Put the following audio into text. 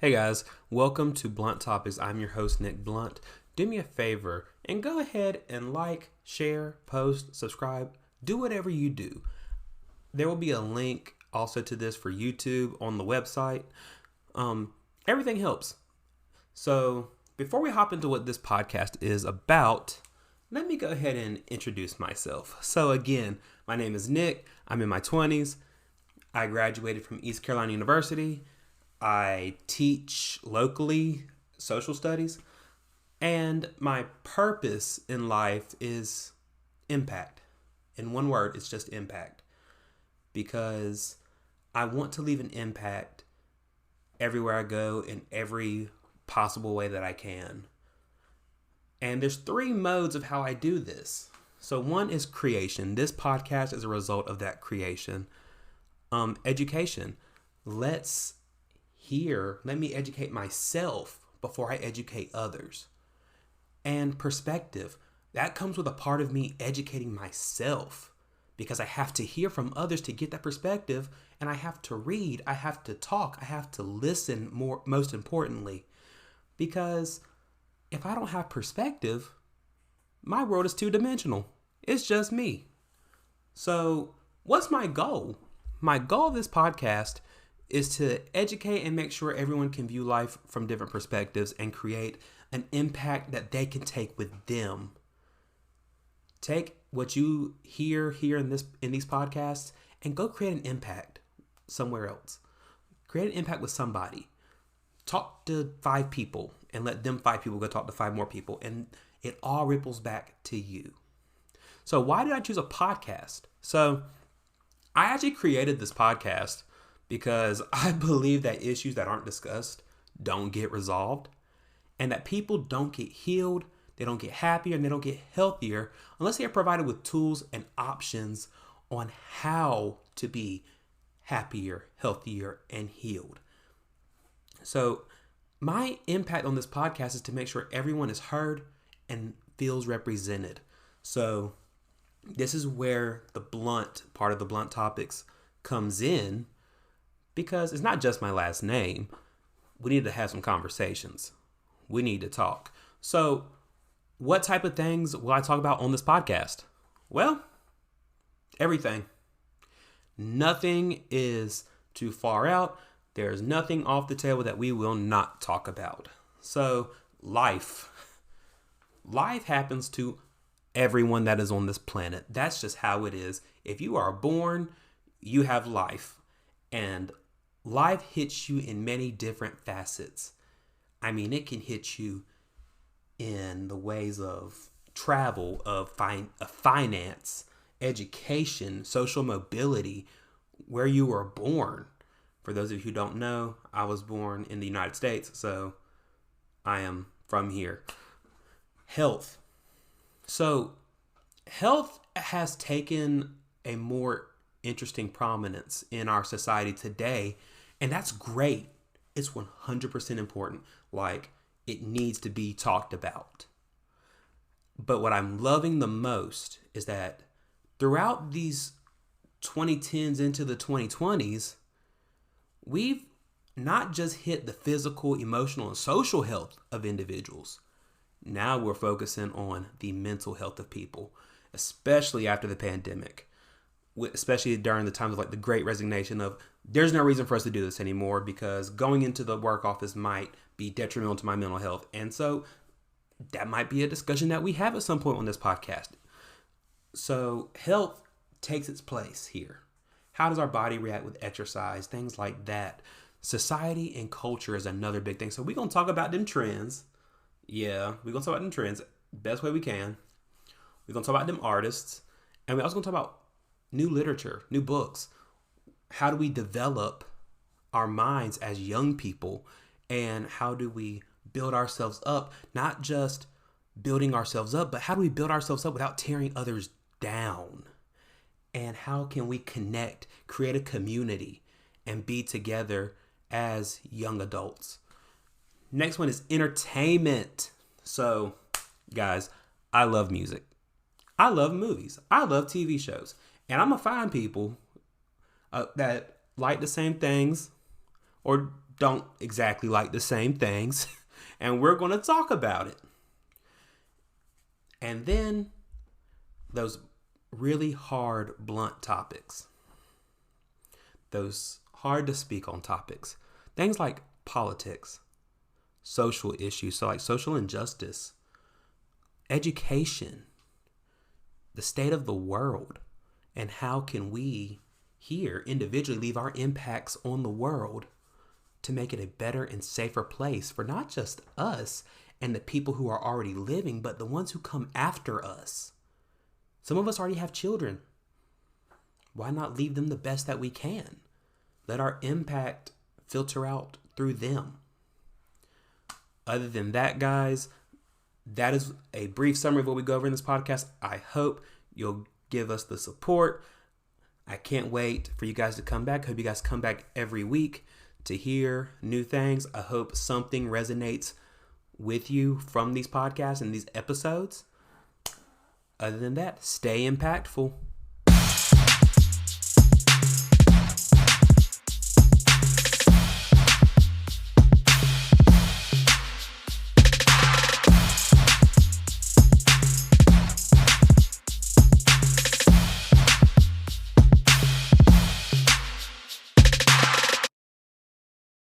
Hey guys, welcome to Blount Topics. I'm your host, Nick Blount. Do me a favor and go ahead and like, share, post, subscribe, do whatever you do. There will be a link also to this for YouTube on the website. Everything helps. So before we hop into what this podcast is about, let me go ahead and introduce myself. So again, my name is Nick. I'm in my 20s. I graduated from East Carolina University. I teach locally social studies, and my purpose in life is impact. In one word, it's just impact, because I want to leave an impact everywhere I go in every possible way that I can. And there's three modes of how I do this. So one is creation. This podcast is a result of that creation. Education. Let me educate myself before I educate others. And perspective. That comes with a part of me educating myself, because I have to hear from others to get that perspective, and I have to read, I have to talk, I have to listen more, most importantly. Because if I don't have perspective, my world is two-dimensional. It's just me. So what's my goal? My goal of this podcast is to educate and make sure everyone can view life from different perspectives and create an impact that they can take with them. Take what you hear here in these podcasts and go create an impact somewhere else. Create an impact with somebody. Talk to 5 people and let them 5 people go talk to 5 more people, and it all ripples back to you. So why did I choose a podcast? So I actually created this podcast because I believe that issues that aren't discussed don't get resolved, and that people don't get healed, they don't get happier, and they don't get healthier unless they are provided with tools and options on how to be happier, healthier, and healed. So my impact on this podcast is to make sure everyone is heard and feels represented. So this is where the blunt part of the Blount Topics comes in, because it's not just my last name. We need to have some conversations. We need to talk. So what type of things will I talk about on this podcast? Well, everything. Nothing is too far out. There's nothing off the table that we will not talk about. So life happens to everyone that is on this planet. That's just how it is. If you are born, you have life. And life hits you in many different facets. I mean, it can hit you in the ways of travel, of finance, education, social mobility, where you were born. For those of you who don't know, I was born in the United States, so I am from here. Health. So health has taken a more interesting prominence in our society today, and that's great. It's 100% important. Like, it needs to be talked about. But what I'm loving the most is that throughout these 2010s into the 2020s, we've not just hit the physical, emotional, and social health of individuals. Now we're focusing on the mental health of people, especially after the pandemic. Especially during the times of like the great resignation of there's no reason for us to do this anymore because going into the work office might be detrimental to my mental health. And so that might be a discussion that we have at some point on this podcast. So health takes its place here. How does our body react with exercise? Things like that. Society and culture is another big thing. So we're going to talk about them trends. Yeah, we're going to talk about them trends best way we can. We're going to talk about them artists. And we're also going to talk about new literature, new books. How do we develop our minds as young people? And how do we build ourselves up? Not just building ourselves up, but how do we build ourselves up without tearing others down? And how can we connect, create a community, and be together as young adults? Next one is entertainment. So, guys, I love music. I love movies. I love TV shows. And I'm going to find people that like the same things or don't exactly like the same things, and we're going to talk about it. And then those really hard, blunt topics. Those hard to speak on topics. Things like politics, social issues, so like social injustice, education, the state of the world, and how can we here individually leave our impacts on the world to make it a better and safer place for not just us and the people who are already living, but the ones who come after us. Some of us already have children. Why not leave them the best that we can? Let our impact filter out through them. Other than that, guys, that is a brief summary of what we go over in this podcast. I hope you'll give us the support. I can't wait for you guys to come back. I hope you guys come back every week to hear new things. I hope something resonates with you from these podcasts and these episodes. Other than that, stay impactful.